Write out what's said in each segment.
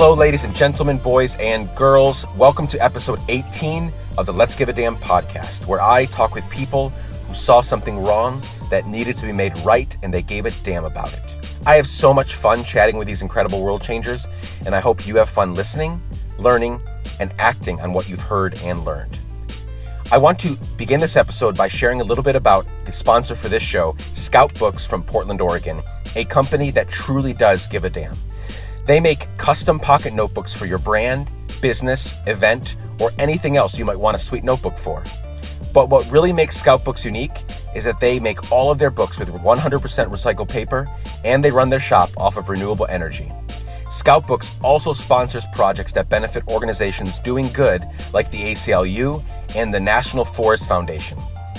Hello, ladies and gentlemen, boys and girls. Welcome to episode 18 of the Let's Give a Damn podcast, where I talk with people who saw something wrong that needed to be made right, and they gave a damn about it. I have so much fun chatting with these incredible world changers, and I hope you have fun listening, learning, and acting on what you've heard and learned. I want to begin this episode by sharing a little bit about the sponsor for this show, Scout Books from Portland, Oregon, a company that truly does give a damn. They make custom pocket notebooks for your brand, business, event, or anything else you might want a sweet notebook for. But what really makes Scout Books unique is that they make all of their books with 100% recycled paper, and they run their shop off of renewable energy. Scout Books also sponsors projects that benefit organizations doing good like the ACLU and the National Forest Foundation.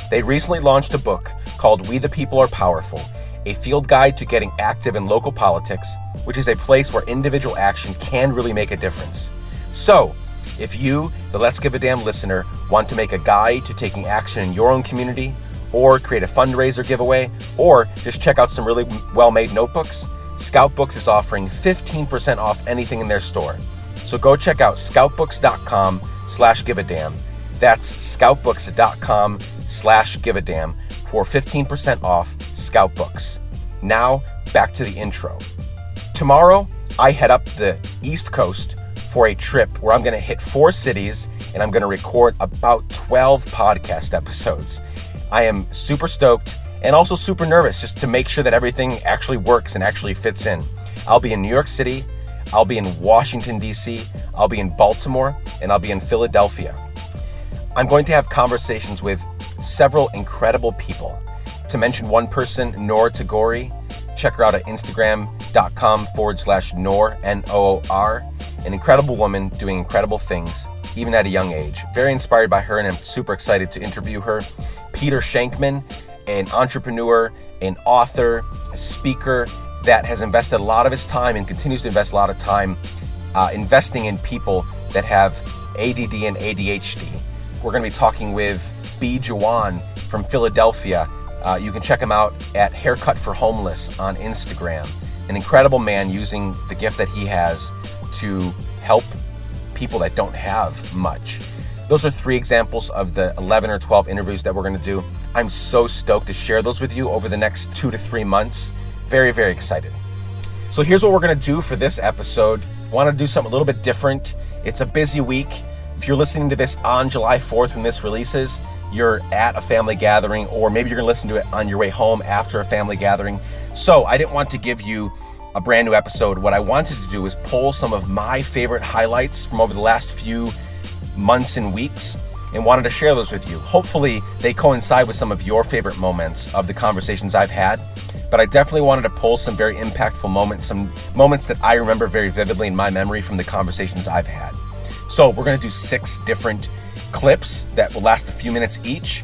They recently launched a book called We the People Are Powerful, a field guide to getting active in local politics, which is a place where individual action can really make a difference. So, if you, the Let's Give a Damn listener, want to make a guide to taking action in your own community, or create a fundraiser giveaway, or just check out some really well-made notebooks, Scout Books is offering 15% off anything in their store. So go check out scoutbooks.com/giveadamn. That's scoutbooks.com/giveadamn for 15% off Scout Books. Now, back to the intro. Tomorrow, I head up the East Coast for a trip where I'm going to hit 4 cities and I'm going to record about 12 podcast episodes. I am super stoked and also super nervous just to make sure that everything actually works and actually fits in. I'll be in New York City, I'll be in Washington, D.C., I'll be in Baltimore, and I'll be in Philadelphia. I'm going to have conversations with several incredible people. To mention one person, Noor Tagore. Check her out at instagram.com/Noor, N-O-O-R. An incredible woman doing incredible things, even at a young age. Very inspired by her, and I'm super excited to interview her. Peter Shankman, an entrepreneur, an author, a speaker that has invested a lot of his time and continues to invest a lot of time investing in people that have ADD and ADHD. We're going to be talking with B. Jawan from Philadelphia. You can check him out at Haircut for Homeless on Instagram. An incredible man using the gift that he has to help people that don't have much. Those are 3 examples of the 11 or 12 interviews that we're going to do. I'm so stoked to share those with you over the next 2 to 3 months. Very, very excited. So here's what we're going to do for this episode. I want to do something a little bit different. It's a busy week. If you're listening to this on July 4th when this releases, you're at a family gathering, or maybe you're going to listen to it on your way home after a family gathering. So I didn't want to give you a brand new episode. What I wanted to do is pull some of my favorite highlights from over the last few months and weeks and wanted to share those with you. Hopefully they coincide with some of your favorite moments of the conversations I've had, but I definitely wanted to pull some very impactful moments, some moments that I remember very vividly in my memory from the conversations I've had. So we're going to do 6 different clips that will last a few minutes each,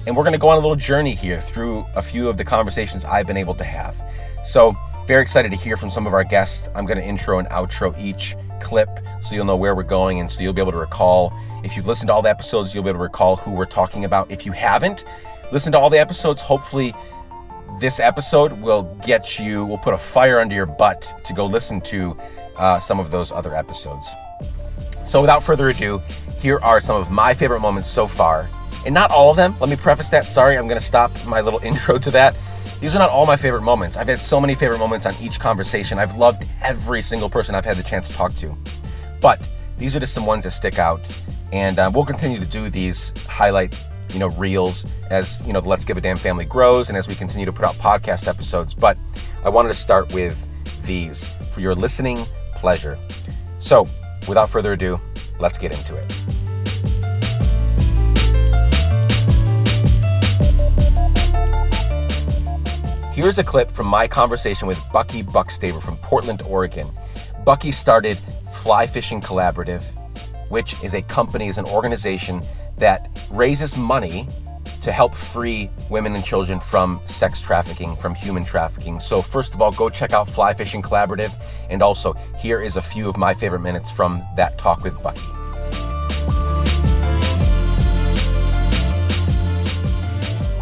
and we're going to go on a little journey here through a few of the conversations I've been able to have. So very excited to hear from some of our guests. I'm going to intro and outro each clip so you'll know where we're going, and so you'll be able to recall. If you've listened to all the episodes, you'll be able to recall who we're talking about. If you haven't listened to all the episodes, hopefully this episode will put a fire under your butt to go listen to some of those other episodes. So without further ado, here are some of my favorite moments so far. And not all of them, let me preface that. Sorry, I'm going to stop my little intro to that. These are not all my favorite moments. I've had so many favorite moments on each conversation. I've loved every single person I've had the chance to talk to. But these are just some ones that stick out. And we'll continue to do these highlight, reels as, the Let's Give a Damn family grows and as we continue to put out podcast episodes. But I wanted to start with these for your listening pleasure. So, without further ado, let's get into it. Here's a clip from my conversation with Bucky Buckstaver from Portland, Oregon. Bucky started Fly Fishing Collaborative, which is an organization that raises money to help free women and children from sex trafficking, from human trafficking. So first of all, go check out Fly Fishing Collaborative. And also, here is a few of my favorite minutes from that talk with Bucky.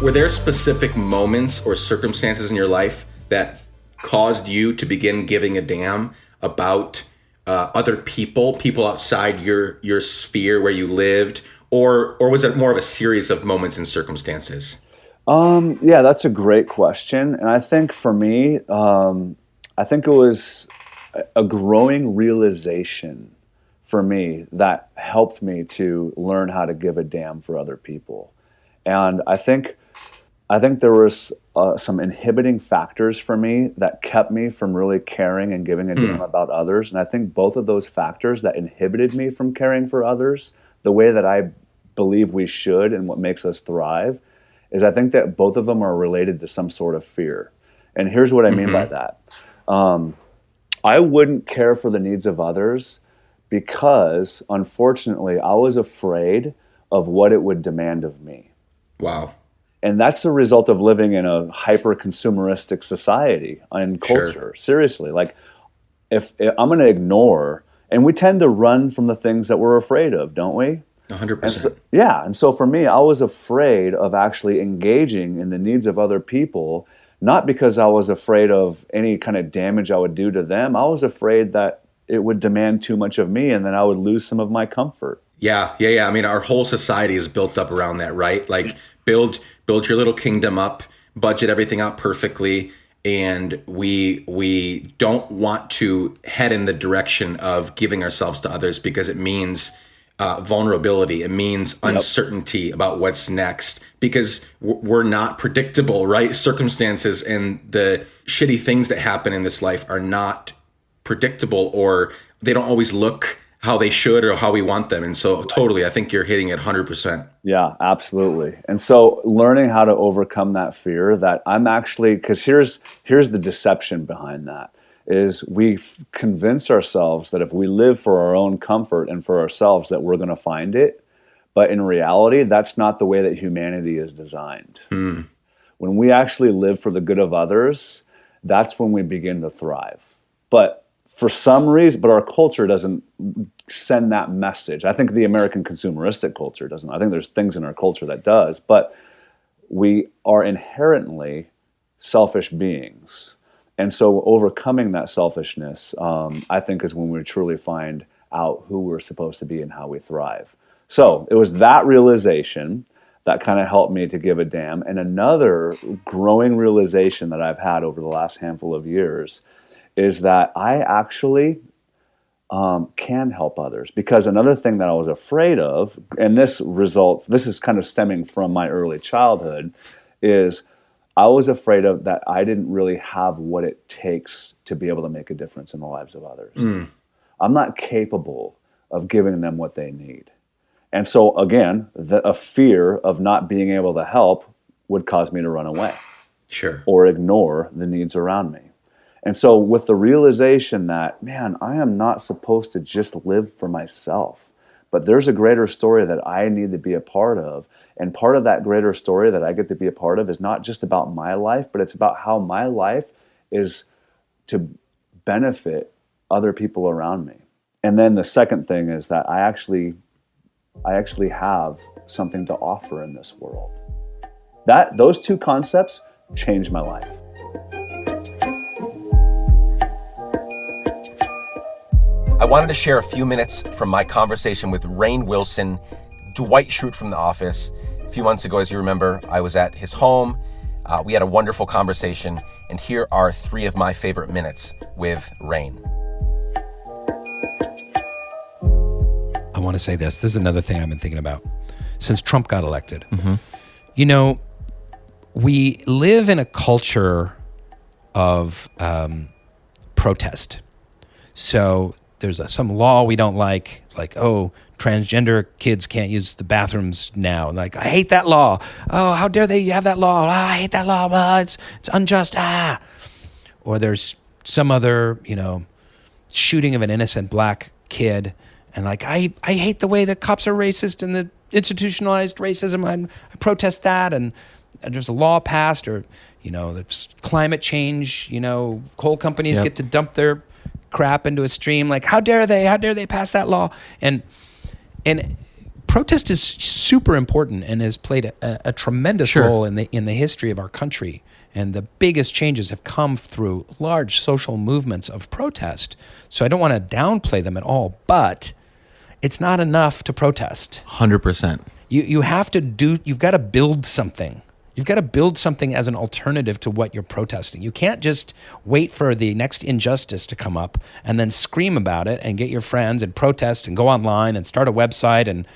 Were there specific moments or circumstances in your life that caused you to begin giving a damn about other people outside your sphere where you lived, or was it more of a series of moments and circumstances? Yeah, that's a great question. And I think for me, I think it was a growing realization for me that helped me to learn how to give a damn for other people. And I think there was some inhibiting factors for me that kept me from really caring and giving a damn about others. And I think both of those factors that inhibited me from caring for others the way that I believe we should and what makes us thrive is I think that both of them are related to some sort of fear. And here's what I mean by that. I wouldn't care for the needs of others because, unfortunately, I was afraid of what it would demand of me. Wow. And that's a result of living in a hyper consumeristic society and culture. Sure. Seriously, like if I'm going to ignore, and we tend to run from the things that we're afraid of, don't we? 100%. Yeah. And so for me, I was afraid of actually engaging in the needs of other people, not because I was afraid of any kind of damage I would do to them. I was afraid that it would demand too much of me and then I would lose some of my comfort. Yeah. I mean, our whole society is built up around that, right? Like build your little kingdom up, budget everything out perfectly, and we don't want to head in the direction of giving ourselves to others because it means vulnerability. It means uncertainty about what's next because we're not predictable, right? Circumstances and the shitty things that happen in this life are not predictable, or they don't always look how they should or how we want them. And so totally, I think you're hitting it 100%. Yeah, absolutely. And so learning how to overcome that fear that I'm actually, because here's the deception behind that, is we convince ourselves that if we live for our own comfort and for ourselves that we're going to find it. But in reality, that's not the way that humanity is designed. When we actually live for the good of others, that's when we begin to thrive. But for some reason, but our culture doesn't send that message. I think the American consumeristic culture doesn't. I think there's things in our culture that does, but we are inherently selfish beings. And so overcoming that selfishness, I think, is when we truly find out who we're supposed to be and how we thrive. So it was that realization that kind of helped me to give a damn. And another growing realization that I've had over the last handful of years is that I actually can help others. Because another thing that I was afraid of, and this is kind of stemming from my early childhood, is I was afraid of that I didn't really have what it takes to be able to make a difference in the lives of others. I'm not capable of giving them what they need. And so again, a fear of not being able to help would cause me to run away. Sure. Or ignore the needs around me. And so with the realization that, man, I am not supposed to just live for myself, but there's a greater story that I need to be a part of. And part of that greater story that I get to be a part of is not just about my life, but it's about how my life is to benefit other people around me. And then the second thing is that I actually have something to offer in this world. Those two concepts changed my life. I wanted to share a few minutes from my conversation with Rainn Wilson, Dwight Schrute from The Office. A few months ago, as you remember, I was at his home. We had a wonderful conversation, and here are 3 of my favorite minutes with Rainn. I want to say this. This is another thing I've been thinking about since Trump got elected. You know, we live in a culture of protest. So there's some law we don't like, oh, transgender kids can't use the bathrooms now. Like, I hate that law. Oh, how dare they have that law? I hate that law. It's unjust. Or there's some other, shooting of an innocent black kid. And like, I hate the way the cops are racist and the institutionalized racism. I protest that. And there's a law passed, or, there's climate change, coal companies get to dump their crap into a stream. Like, how dare they pass that law? And protest is super important and has played a tremendous role in the history of our country. And the biggest changes have come through large social movements of protest. So I don't want to downplay them at all, but it's not enough to protest. 100%. You've got to build something. You've got to build something as an alternative to what you're protesting. You can't just wait for the next injustice to come up and then scream about it and get your friends and protest and go online and start a website and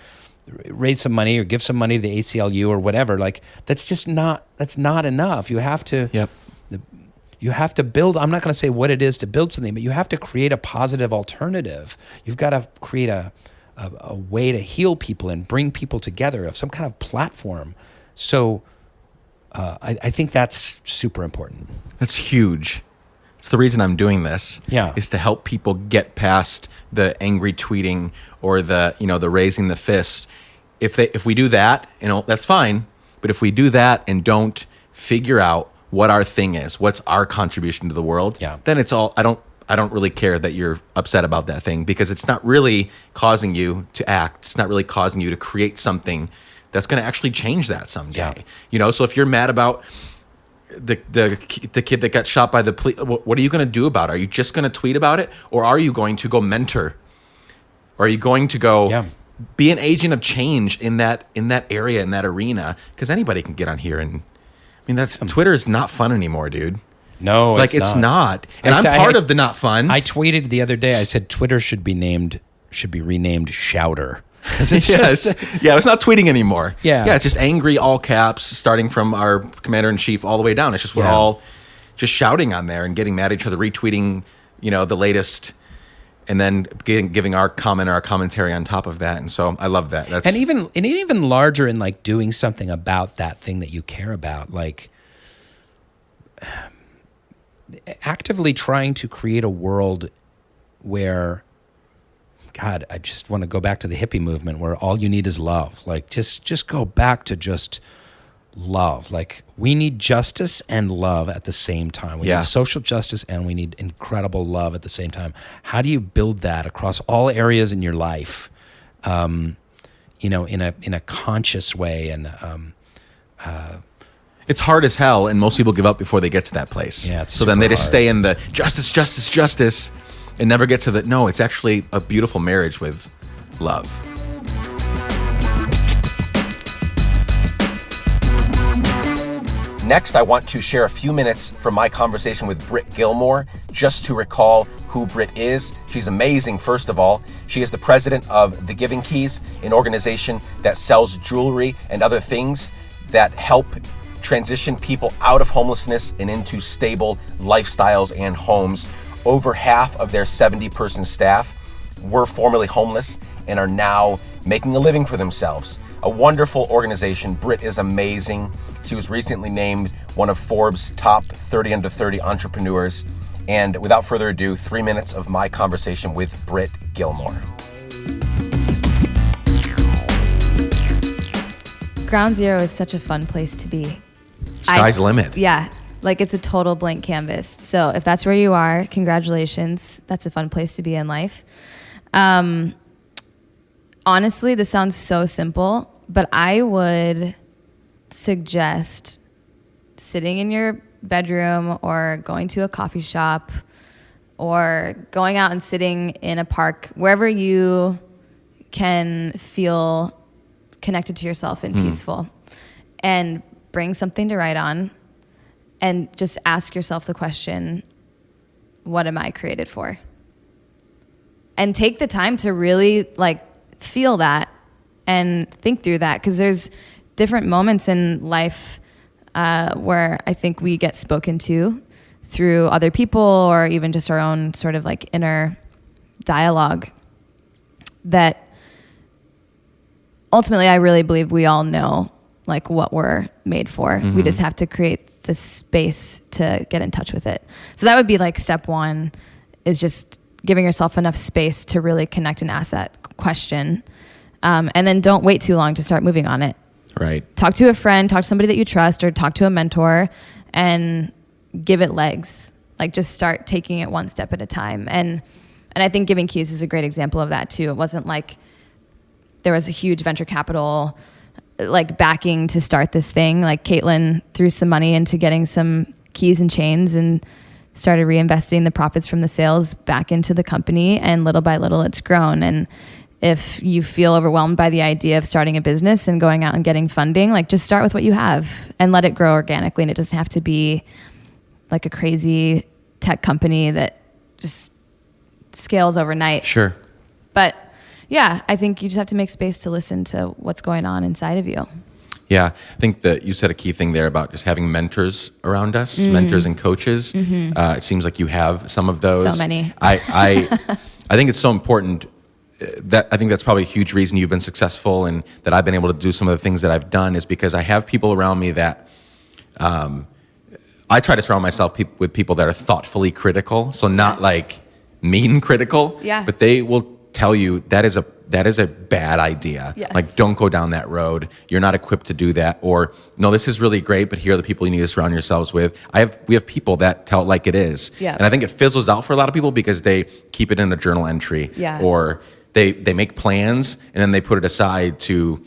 raise some money or give some money to the ACLU or whatever. Like, that's not enough. You have to build. I'm not going to say what it is to build something, but you have to create a positive alternative. You've got to create a way to heal people and bring people together of some kind of platform. So I think that's super important. That's huge. It's the reason I'm doing this. Yeah. Is to help people get past the angry tweeting or the raising the fists. If we do that, that's fine. But if we do that and don't figure out what our thing is, what's our contribution to the world, then it's all, I don't really care that you're upset about that thing, because it's not really causing you to act. It's not really causing you to create something that's going to actually change that someday. Yeah. So if you're mad about the kid that got shot by the police, what are you going to do about it? Are you just going to tweet about it, or are you going to go mentor? Or are you going to go be an agent of change in that area, in that arena? Because anybody can get on here and, Twitter is not fun anymore, dude. No, it's not. And I'm part of the not fun. I tweeted the other day, I said Twitter should be renamed Shouter. It's it's not tweeting anymore. Yeah, it's just angry, all caps, starting from our commander-in-chief all the way down. It's just we're all just shouting on there and getting mad at each other, retweeting, the latest, and then giving our comment or our commentary on top of that. And so I love that. That's even larger in like doing something about that thing that you care about, like actively trying to create a world where, God, I just want to go back to the hippie movement where all you need is love. Like, just go back to just love. Like, we need justice and love at the same time. We need social justice and we need incredible love at the same time. How do you build that across all areas in your life, in a conscious way? And it's hard as hell, and most people give up before they get to that place. Yeah, it's so then they just hard. stay in the justice, and never get to the, no, it's actually a beautiful marriage with love. Next, I want to share a few minutes from my conversation with Britt Gilmore, just to recall who Britt is. She's amazing, first of all. She is the president of The Giving Keys, an organization that sells jewelry and other things that help transition people out of homelessness and into stable lifestyles and homes. Over half of their 70-person staff were formerly homeless and are now making a living for themselves. A wonderful organization. Britt is amazing. She was recently named one of Forbes' top 30 under 30 entrepreneurs. And without further ado, 3 minutes of my conversation with Britt Gilmore. Ground Zero is such a fun place to be. Sky's the limit. Yeah. Like, it's a total blank canvas. So if that's where you are, congratulations. That's a fun place to be in life. Honestly, this sounds so simple, but I would suggest sitting in your bedroom or going to a coffee shop or going out and sitting in a park, wherever you can feel connected to yourself and peaceful, and bring something to write on. And just ask yourself the question, what am I created for? And take the time to really feel that and think through that, because there's different moments in life where I think we get spoken to through other people or even just our own sort of inner dialogue that ultimately I really believe we all know what we're made for. Mm-hmm. We just have to create the space to get in touch with it. So that would be step one, is just giving yourself enough space to really connect and ask that question. And then don't wait too long to start moving on it. Right. Talk to a friend, talk to somebody that you trust, or talk to a mentor and give it legs. Just start taking it one step at a time. And I think Giving Keys is a great example of that too. It wasn't there was a huge venture capital like backing to start this thing. Like Caitlin threw some money into getting some keys and chains and started reinvesting the profits from the sales back into the company. And little by little, it's grown. And if you feel overwhelmed by the idea of starting a business and going out and getting funding, like just start with what you have and let it grow organically. And it doesn't have to be like a crazy tech company that just scales overnight. Sure. But yeah, I think you just have to make space to listen to what's going on inside of you. Yeah, I think that you said a key thing there about just having mentors around us, mentors and coaches. It seems like you have some of those. So many. I think it's so important. I think that's probably a huge reason you've been successful and that I've been able to do some of the things that I've done is because I have people around me that I try to surround myself with people that are thoughtfully critical. So not Yes. like mean critical, Yeah. but they will tell you that is a bad idea. Yes. Like, don't go down that road. You're not equipped to do that. Or, no, this is really great, but here are the people you need to surround yourselves with. We have people that tell it like it is. Yeah. And I think it fizzles out for a lot of people because they keep it in a journal entry. Yeah. Or they make plans and then they put it aside to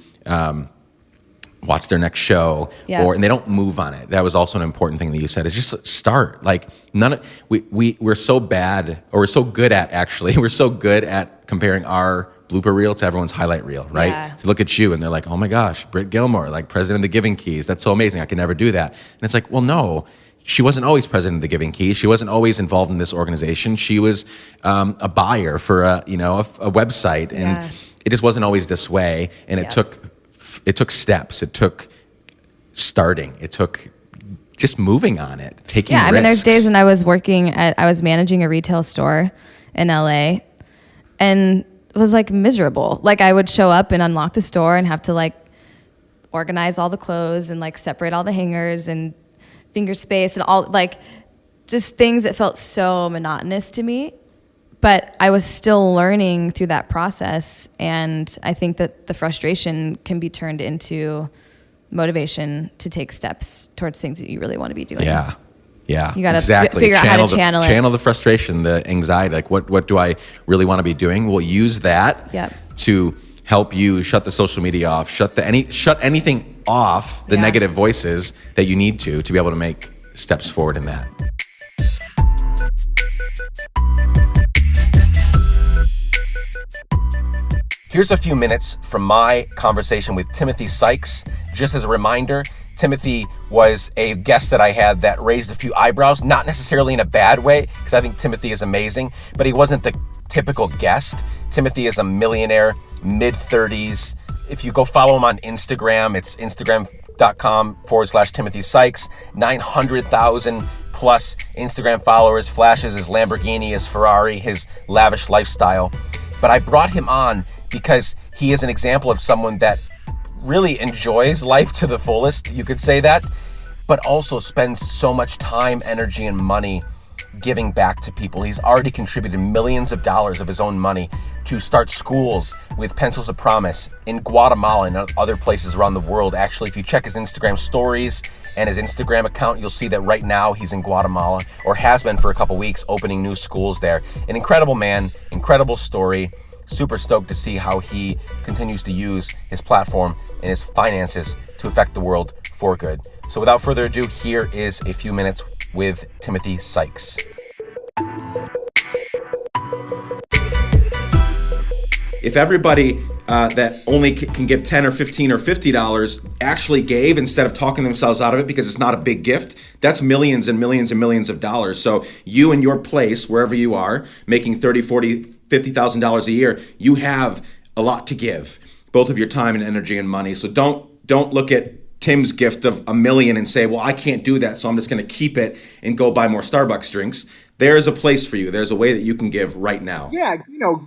watch their next show. Yeah. And they don't move on it. That was also an important thing that you said is just start. Like we're so bad, or we're so good at comparing our blooper reel to everyone's highlight reel, right? Yeah. So look at you and they're like, oh my gosh, Britt Gilmore, like president of the Giving Keys. That's so amazing. I can never do that. And it's like, well, no, she wasn't always president of the Giving Keys. She wasn't always involved in this organization. She was a buyer for a website, and Yeah. it just wasn't always this way. And it took steps. It took starting. It took just moving on it, taking risks. I mean, there's days when I was managing a retail store in LA and it was like miserable. Like I would show up and unlock the store and have to like organize all the clothes and like separate all the hangers and finger space and all like just things that felt so monotonous to me. But I was still learning through that process. And I think that the frustration can be turned into motivation to take steps towards things that you really want to be doing. Yeah. You got to exactly. figure out how to channel it. Channel the frustration, the anxiety. Like, what do I really want to be doing? We'll use that to help you shut the social media off, shut anything off, the negative voices that you need to be able to make steps forward in that. Here's a few minutes from my conversation with Timothy Sykes. Just as a reminder, Timothy was a guest that I had that raised a few eyebrows, not necessarily in a bad way, because I think Timothy is amazing, but he wasn't the typical guest. Timothy is a millionaire, mid-30s. If you go follow him on Instagram, it's instagram.com/Timothy Sykes, 900,000 plus Instagram followers, flashes his Lamborghini, his Ferrari, his lavish lifestyle. But I brought him on because he is an example of someone that really enjoys life to the fullest, you could say that, but also spends so much time, energy, and money giving back to people. He's already contributed millions of dollars of his own money to start schools with Pencils of Promise in Guatemala and other places around the world. Actually, if you check his Instagram stories and his Instagram account, you'll see that right now he's in Guatemala, or has been for a couple weeks, opening new schools there. An incredible man, incredible story. Super stoked to see how he continues to use his platform and his finances to affect the world for good. So without further ado, here is a few minutes with Timothy Sykes. If everybody that only can give $10 or $15 or $50 actually gave instead of talking themselves out of it because it's not a big gift, that's millions and millions and millions of dollars. So you in your place, wherever you are, making $30, $40, $50,000 a year, you have a lot to give, both of your time and energy and money. So don't look at Tim's gift of $1 million and say, well, I can't do that, so I'm just going to keep it and go buy more Starbucks drinks. There's a place for you. There's a way that you can give right now. Yeah,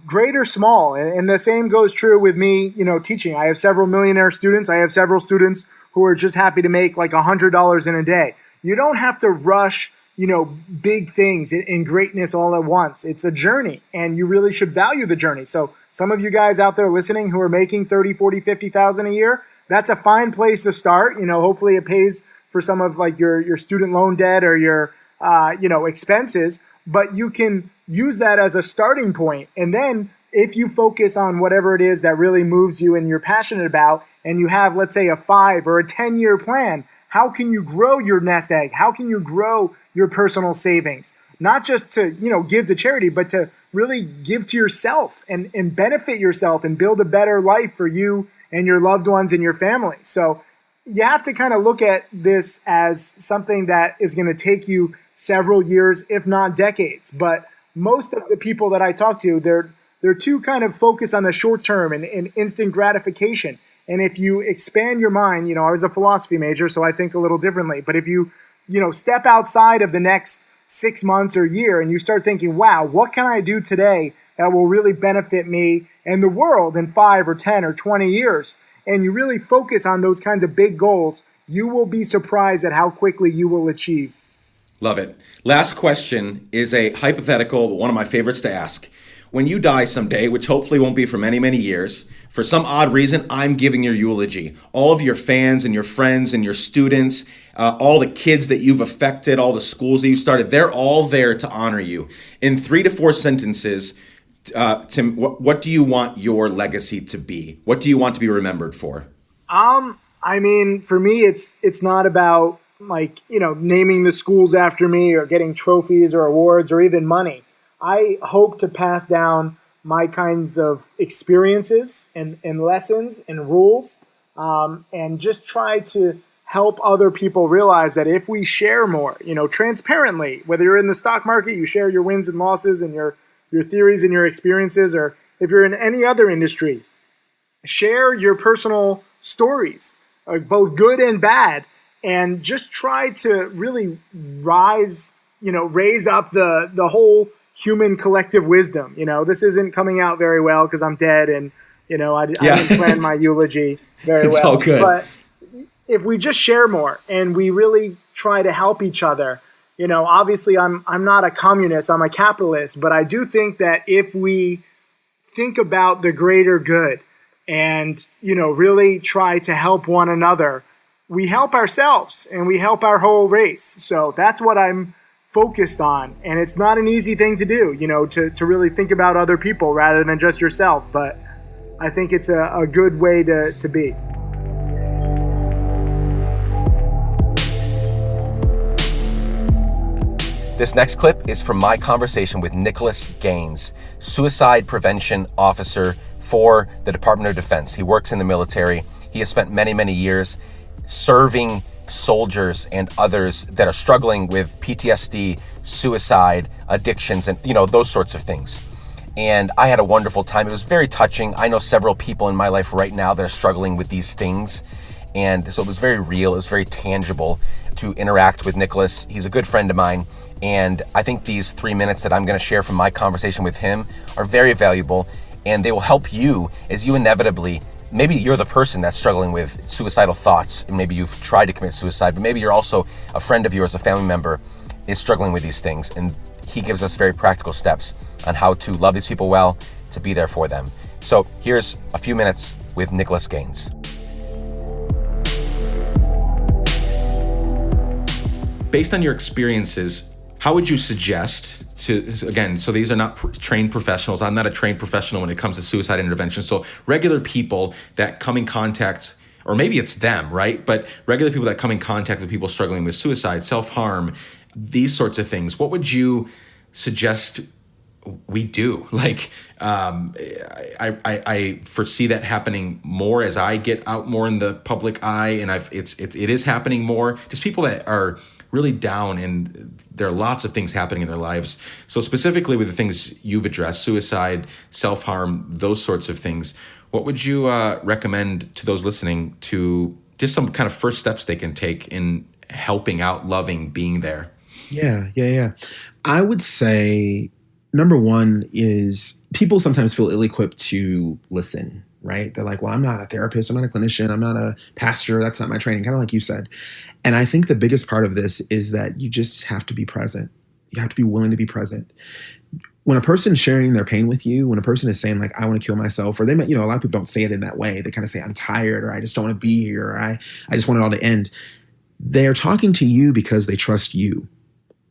great or small. And the same goes true with me, teaching. I have several millionaire students. I have several students who are just happy to make like $100 in a day. You don't have to rush, big things and greatness all at once. It's a journey, and you really should value the journey. So some of you guys out there listening who are making 30, 40, 50,000 a year, that's a fine place to start. Hopefully it pays for some of like your student loan debt or your expenses, but you can use that as a starting point. And then if you focus on whatever it is that really moves you and you're passionate about, and you have, let's say, a 5 or a 10-year plan, how can you grow your nest egg? How can you grow your personal savings? Not just to, give to charity, but to really give to yourself and benefit yourself and build a better life for you and your loved ones and your family. So you have to kind of look at this as something that is going to take you several years, if not decades. But most of the people that I talk to, they're too kind of focused on the short term and instant gratification. And if you expand your mind, I was a philosophy major, so I think a little differently. But if you, step outside of the next 6 months or year and you start thinking, wow, what can I do today that will really benefit me and the world in 5 or 10 or 20 years? And you really focus on those kinds of big goals, you will be surprised at how quickly you will achieve. Love it. Last question is a hypothetical, but one of my favorites to ask. When you die someday, which hopefully won't be for many, many years, for some odd reason, I'm giving your eulogy. All of your fans and your friends and your students, all the kids that you've affected, all the schools that you started, they're all there to honor you. In 3 to 4 sentences, Tim, what do you want your legacy to be? What do you want to be remembered for? For me, it's not about naming the schools after me or getting trophies or awards or even money. I hope to pass down my kinds of experiences and lessons and rules, and just try to help other people realize that if we share more, transparently, whether you're in the stock market, you share your wins and losses and your theories and your experiences, or if you're in any other industry, share your personal stories, both good and bad, and just try to really raise up the whole human collective wisdom. This isn't coming out very well because I'm dead and, I didn't plan my eulogy very well. It's all good. But if we just share more and we really try to help each other, obviously I'm not a communist, I'm a capitalist, but I do think that if we think about the greater good and, really try to help one another, we help ourselves and we help our whole race. So that's what I'm focused on. And it's not an easy thing to do, to really think about other people rather than just yourself. But I think it's a good way to be. This next clip is from my conversation with Nicholas Gaines, suicide prevention officer for the Department of Defense. He works in the military. He has spent many, many years serving soldiers and others that are struggling with PTSD, suicide, addictions, and those sorts of things. And I had a wonderful time. It was very touching. I know several people in my life right now that are struggling with these things. And so it was very real. It was very tangible to interact with Nicholas. He's a good friend of mine. And I think these 3 minutes that I'm going to share from my conversation with him are very valuable. And they will help you as you inevitably, maybe you're the person that's struggling with suicidal thoughts. And maybe you've tried to commit suicide, but maybe you're also a friend of yours, a family member is struggling with these things. And he gives us very practical steps on how to love these people well, to be there for them. So here's a few minutes with Nicholas Gaines. Based on your experiences, how would you suggest to, again, so these are not trained professionals. I'm not a trained professional when it comes to suicide intervention. So regular people that come in contact, or maybe it's them, right? But regular people that come in contact with people struggling with suicide, self-harm, these sorts of things, what would you suggest we do? I foresee that happening more as I get out more in the public eye, and it is happening more. Just people that are really down, and there are lots of things happening in their lives. So specifically with the things you've addressed, suicide, self-harm, those sorts of things, what would you recommend to those listening to just some kind of first steps they can take in helping out, loving, being there? Yeah. I would say number one is people sometimes feel ill-equipped to listen, right? They're like, well, I'm not a therapist. I'm not a clinician. I'm not a pastor. That's not my training, kind of like you said. And I think the biggest part of this is that you just have to be present. You have to be willing to be present. When a person is sharing their pain with you, when a person is saying like, I want to kill myself, or they might, a lot of people don't say it in that way. They kind of say, I'm tired, or I just don't want to be here, or I just want it all to end. They're talking to you because they trust you.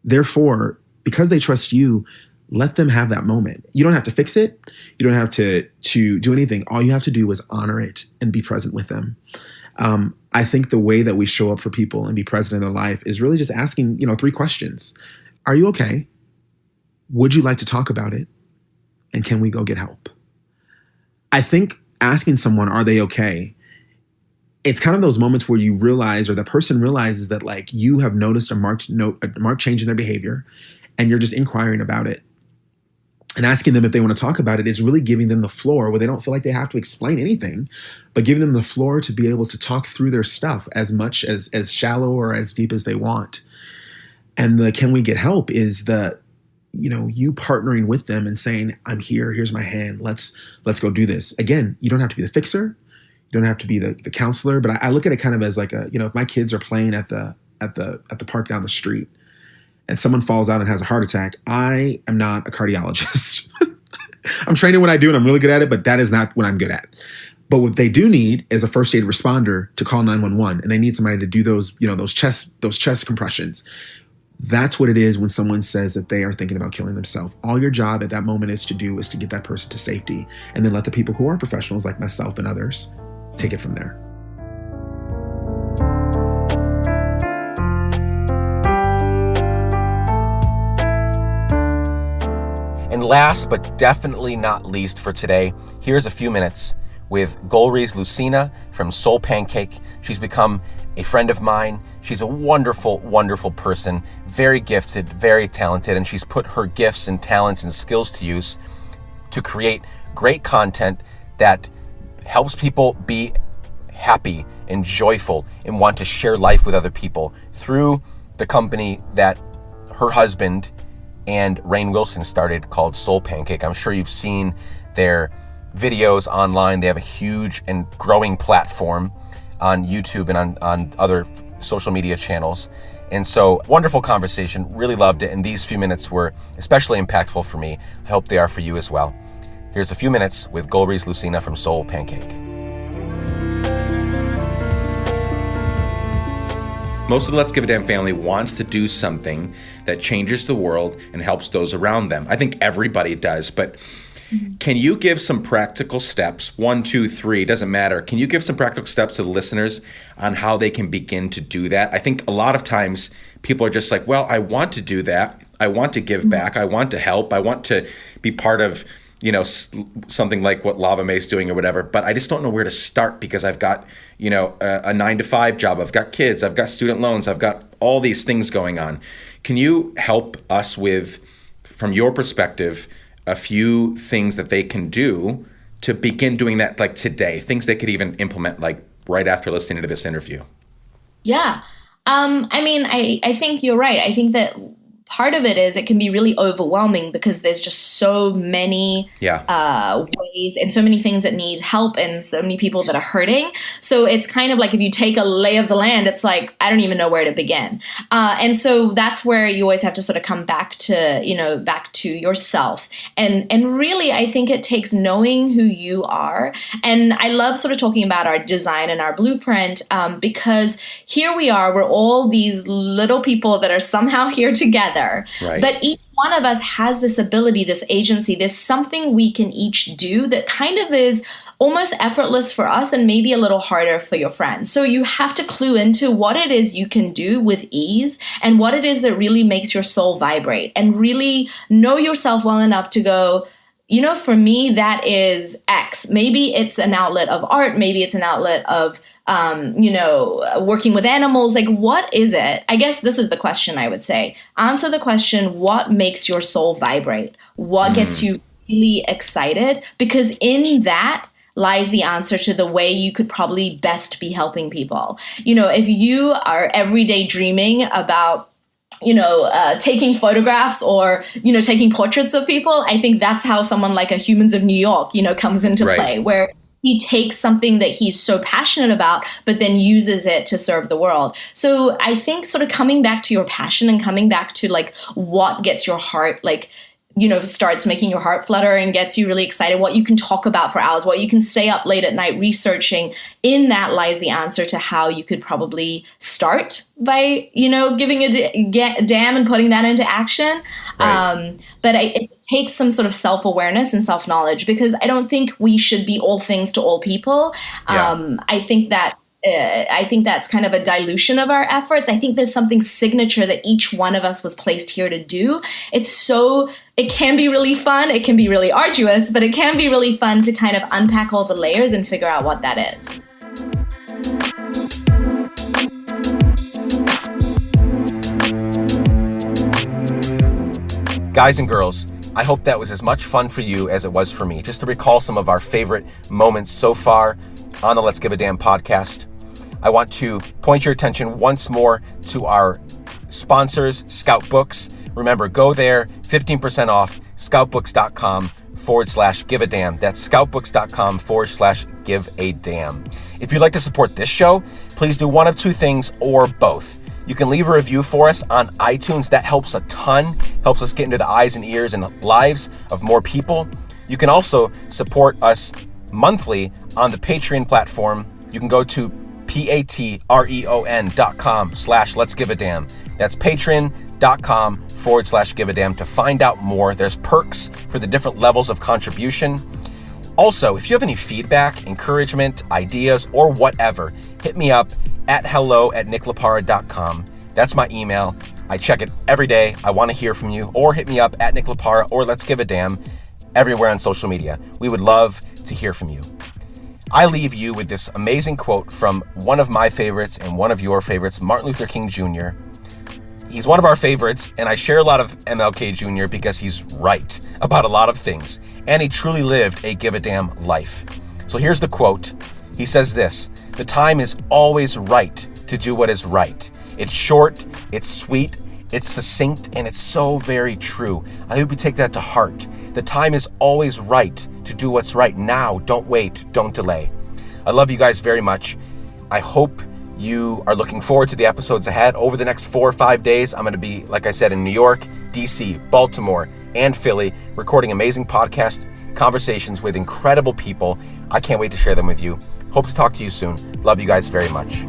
Therefore, because they trust you, let them have that moment. You don't have to fix it. You don't have to do anything. All you have to do is honor it and be present with them. I think the way that we show up for people and be present in their life is really just asking, 3 questions. Are you okay? Would you like to talk about it? And can we go get help? I think asking someone, are they okay? It's kind of those moments where you realize, or the person realizes that like you have noticed a marked change in their behavior, and you're just inquiring about it. And asking them if they want to talk about it is really giving them the floor where they don't feel like they have to explain anything, but giving them the floor to be able to talk through their stuff as much as shallow or as deep as they want. And the can we get help is the, you partnering with them and saying, I'm here, here's my hand, let's go do this. Again, you don't have to be the fixer. You don't have to be the counselor, but I look at it kind of as like if my kids are playing at the park down the street, and someone falls out and has a heart attack, I am not a cardiologist. I'm trained in what I do and I'm really good at it, but that is not what I'm good at. But what they do need is a first aid responder to call 911, and they need somebody to do those chest compressions. That's what it is when someone says that they are thinking about killing themselves. All your job at that moment is to get that person to safety, and then let the people who are professionals like myself and others take it from there. And last but definitely not least for today, here's a few minutes with Golriz Lucina from Soul Pancake. She's become a friend of mine. She's a wonderful, wonderful person, very gifted, very talented, and she's put her gifts and talents and skills to use to create great content that helps people be happy and joyful and want to share life with other people through the company that her husband and Rainn Wilson started called Soul Pancake. I'm sure you've seen their videos online. They have a huge and growing platform on YouTube and on other social media channels. And so, wonderful conversation. Really loved it. And these few minutes were especially impactful for me. I hope they are for you as well. Here's a few minutes with Golriz Lucina from Soul Pancake. Most of the Let's Give a Damn family wants to do something that changes the world and helps those around them. I think everybody does, but can you give some practical steps, 1, 2, 3, doesn't matter. Can you give some practical steps to the listeners on how they can begin to do that? I think a lot of times people are just like, well, I want to do that. I want to give back. I want to help. I want to be part of, something like what Lava Mae's doing or whatever, but I just don't know where to start because I've got, a 9-to-5 job. I've got kids. I've got student loans. I've got all these things going on. Can you help us with, from your perspective, a few things that they can do to begin doing that like today, things they could even implement like right after listening to this interview? Yeah. I think you're right. I think that part of it is it can be really overwhelming because there's just so many ways and so many things that need help and so many people that are hurting. So it's kind of like if you take a lay of the land, it's like, I don't even know where to begin. And so that's where you always have to sort of come back to yourself. And really, I think it takes knowing who you are. And I love sort of talking about our design and our blueprint because here we are, we're all these little people that are somehow here together. Right. But each one of us has this ability, this agency, there's something we can each do that kind of is almost effortless for us and maybe a little harder for your friends. So you have to clue into what it is you can do with ease and what it is that really makes your soul vibrate and really know yourself well enough to go, for me, that is X. Maybe it's an outlet of art. Maybe it's an outlet of working with animals. Like, what is it? I guess this is the question I would say. Answer the question, what makes your soul vibrate? What gets you really excited? Because in that lies the answer to the way you could probably best be helping people. If you are every day dreaming about taking photographs or, taking portraits of people, I think that's how someone like a Humans of New York, comes into play, where he takes something that he's so passionate about, but then uses it to serve the world. So I think sort of coming back to your passion and coming back to like what gets your heart like starts making your heart flutter and gets you really excited, what you can talk about for hours, what you can stay up late at night researching. In that lies the answer to how you could probably start by, giving a damn and putting that into action. Right. But it takes some sort of self-awareness and self-knowledge, because I don't think we should be all things to all people. Yeah. I think that's kind of a dilution of our efforts. I think there's something signature that each one of us was placed here to do. It can be really fun. It can be really arduous, but it can be really fun to kind of unpack all the layers and figure out what that is. Guys and girls, I hope that was as much fun for you as it was for me, just to recall some of our favorite moments so far on the Let's Give a Damn podcast. I want to point your attention once more to our sponsors, Scout Books. Remember, go there, 15% off, scoutbooks.com/give-a-damn. That's scoutbooks.com/give-a-damn. If you'd like to support this show, please do one of two things or both. You can leave a review for us on iTunes. That helps a ton, helps us get into the eyes and ears and lives of more people. You can also support us monthly on the Patreon platform. You can go to patreon.com/let's-give-a-damn. That's patreon.com/give-a-damn to find out more. There's perks for the different levels of contribution. Also, if you have any feedback, encouragement, ideas, or whatever, hit me up at hello@nicklapara.com. That's my email. I check it every day. I want to hear from you. Or hit me up at Nick Lapara or Let's Give a Damn everywhere on social media. We would love to hear from you. I leave you with this amazing quote from one of my favorites and one of your favorites, Martin Luther King Jr. He's one of our favorites, and I share a lot of MLK Jr. because he's right about a lot of things, and he truly lived a give-a-damn life. So here's the quote. He says this: "The time is always right to do what is right. It's short, it's sweet, it's succinct, and it's so very true." I hope you take that to heart. The time is always right to do what's right now. Don't wait, don't delay. I love you guys very much. I hope you are looking forward to the episodes ahead. Over the next 4 or 5 days, I'm going to be, like I said, in New York, DC, Baltimore, and Philly, recording amazing podcast conversations with incredible people. I can't wait to share them with you. Hope to talk to you soon. Love you guys very much.